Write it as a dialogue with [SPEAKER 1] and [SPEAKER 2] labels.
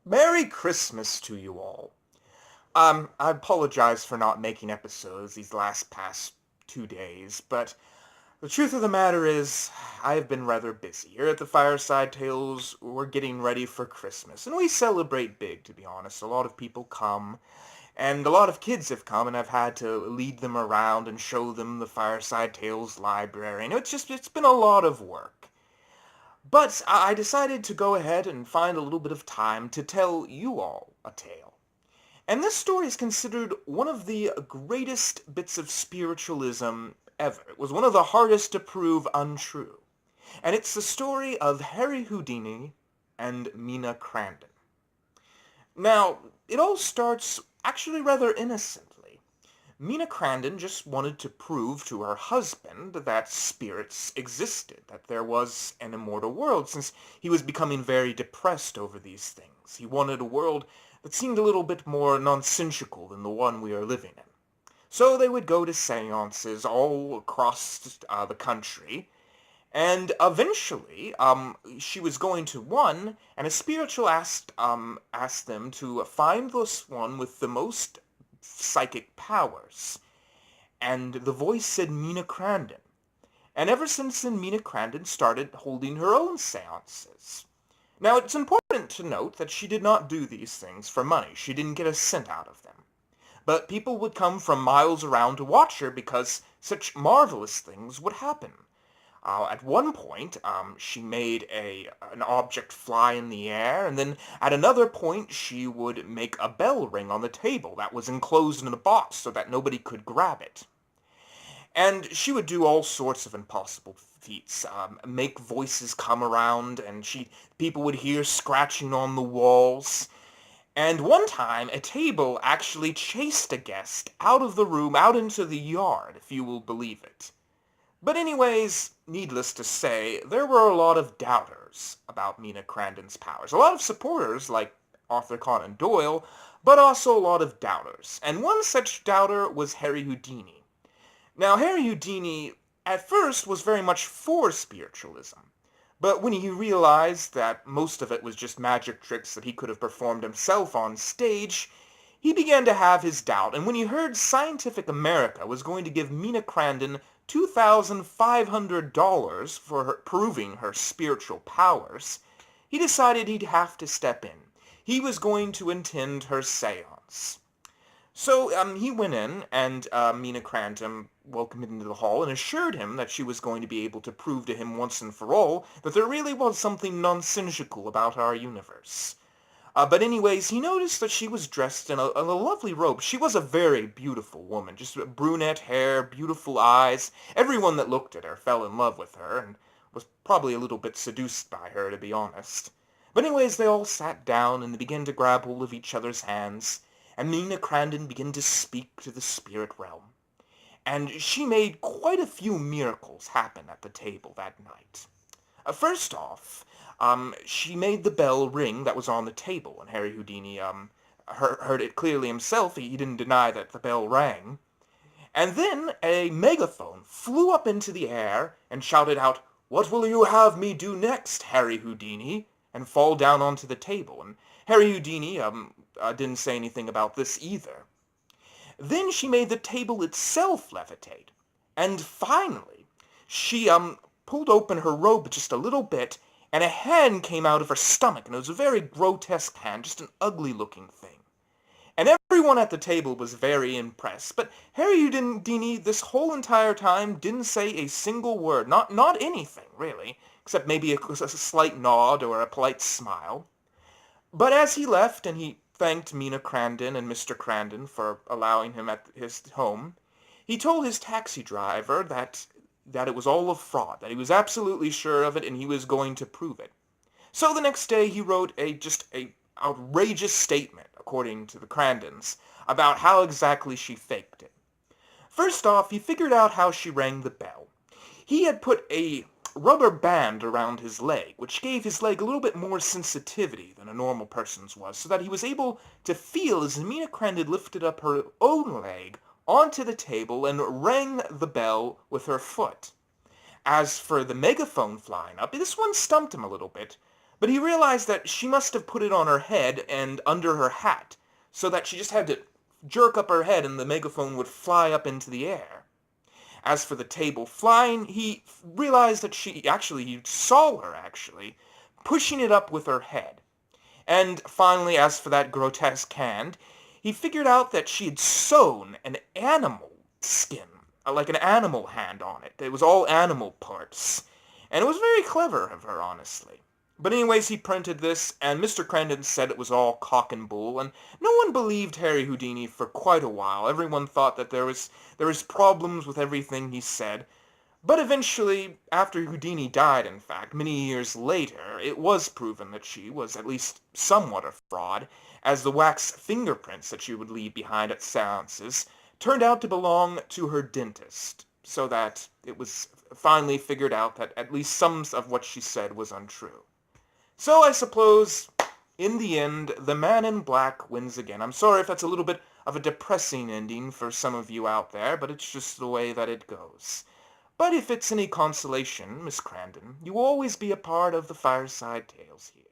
[SPEAKER 1] Merry Christmas to you all. I apologize for not making episodes these past 2 days, but the truth of the matter is, I have been rather busy. Here at the Fireside Tales, we're getting ready for Christmas, and we celebrate big, to be honest. A lot of people come, and a lot of kids have come, and I've had to lead them around and show them the Fireside Tales library, and it's been a lot of work. But I decided to go ahead and find a little bit of time to tell you all a tale. And this story is considered one of the greatest bits of spiritualism ever. It was one of the hardest to prove untrue. And it's the story of Harry Houdini and Mina Crandon. Now, it all starts actually rather innocently. Mina Crandon just wanted to prove to her husband that spirits existed, that there was an immortal world, since he was becoming very depressed over these things. He wanted a world that seemed a little bit more nonsensical than the one we are living in. So they would go to seances all across the country, and eventually she was going to one, and a spiritualist asked them to find this one with the most psychic powers. And the voice said Mina Crandon. And ever since then, Mina Crandon started holding her own seances. Now, it's important to note that she did not do these things for money. She didn't get a cent out of them. But people would come from miles around to watch her because such marvelous things would happen. At one point, she made an object fly in the air, and then at another point, she would make a bell ring on the table that was enclosed in a box so that nobody could grab it. And she would do all sorts of impossible feats, make voices come around, and people would hear scratching on the walls. And one time, a table actually chased a guest out of the room, out into the yard, if you will believe it. But anyways, needless to say, there were a lot of doubters about Mina Crandon's powers. A lot of supporters, like Arthur Conan Doyle, but also a lot of doubters. And one such doubter was Harry Houdini. Now, Harry Houdini, at first, was very much for spiritualism. But when he realized that most of it was just magic tricks that he could have performed himself on stage, he began to have his doubt. And when he heard Scientific America was going to give Mina Crandon $2,500 for proving her spiritual powers, he decided he'd have to step in. He was going to attend her seance. So he went in, and Mina Crandon welcomed him into the hall and assured him that she was going to be able to prove to him once and for all that there really was something nonsensical about our universe. But anyways, he noticed that she was dressed in a lovely robe. She was a very beautiful woman, just brunette hair, beautiful eyes. Everyone that looked at her fell in love with her, and was probably a little bit seduced by her, to be honest. But anyways, they all sat down, and they began to grab hold of each other's hands, and Mina Crandon began to speak to the spirit realm. And she made quite a few miracles happen at the table that night. First off, she made the bell ring that was on the table, and Harry Houdini heard it clearly himself. He didn't deny that the bell rang. And then a megaphone flew up into the air and shouted out, "What will you have me do next, Harry Houdini?" and fall down onto the table. And Harry Houdini didn't say anything about this either. Then she made the table itself levitate. And finally, she pulled open her robe just a little bit, and a hand came out of her stomach, and it was a very grotesque hand, just an ugly-looking thing. And everyone at the table was very impressed, but Harry Houdini this whole entire time didn't say a single word, not anything, really, except maybe a slight nod or a polite smile. But as he left, and he thanked Mina Crandon and Mr. Crandon for allowing him at his home, he told his taxi driver that it was all a fraud, that he was absolutely sure of it, and he was going to prove it. So the next day he wrote a outrageous statement, according to the Crandons, about how exactly she faked it. First off, he figured out how she rang the bell. He had put a rubber band around his leg, which gave his leg a little bit more sensitivity than a normal person's was, so that he was able to feel as Mina Crandon lifted up her own leg onto the table and rang the bell with her foot. As for the megaphone flying up, this one stumped him a little bit, But he realized that she must have put it on her head and under her hat, so that she just had to jerk up her head and the megaphone would fly up into the air. As for the table flying, he realized that he saw her pushing it up with her head. And finally, as for that grotesque hand, he figured out that she had sewn an animal skin, like an animal hand on it. It was all animal parts. And it was very clever of her, honestly. But anyways, he printed this, and Mr. Crandon said it was all cock and bull, and no one believed Harry Houdini for quite a while. Everyone thought that there was problems with everything he said. But eventually, after Houdini died, in fact, many years later, it was proven that she was at least somewhat a fraud, as the wax fingerprints that she would leave behind at seances turned out to belong to her dentist, so that it was finally figured out that at least some of what she said was untrue. So I suppose, in the end, the man in black wins again. I'm sorry if that's a little bit of a depressing ending for some of you out there, but it's just the way that it goes. But if it's any consolation, Miss Crandon, you will always be a part of the Fireside Tales here.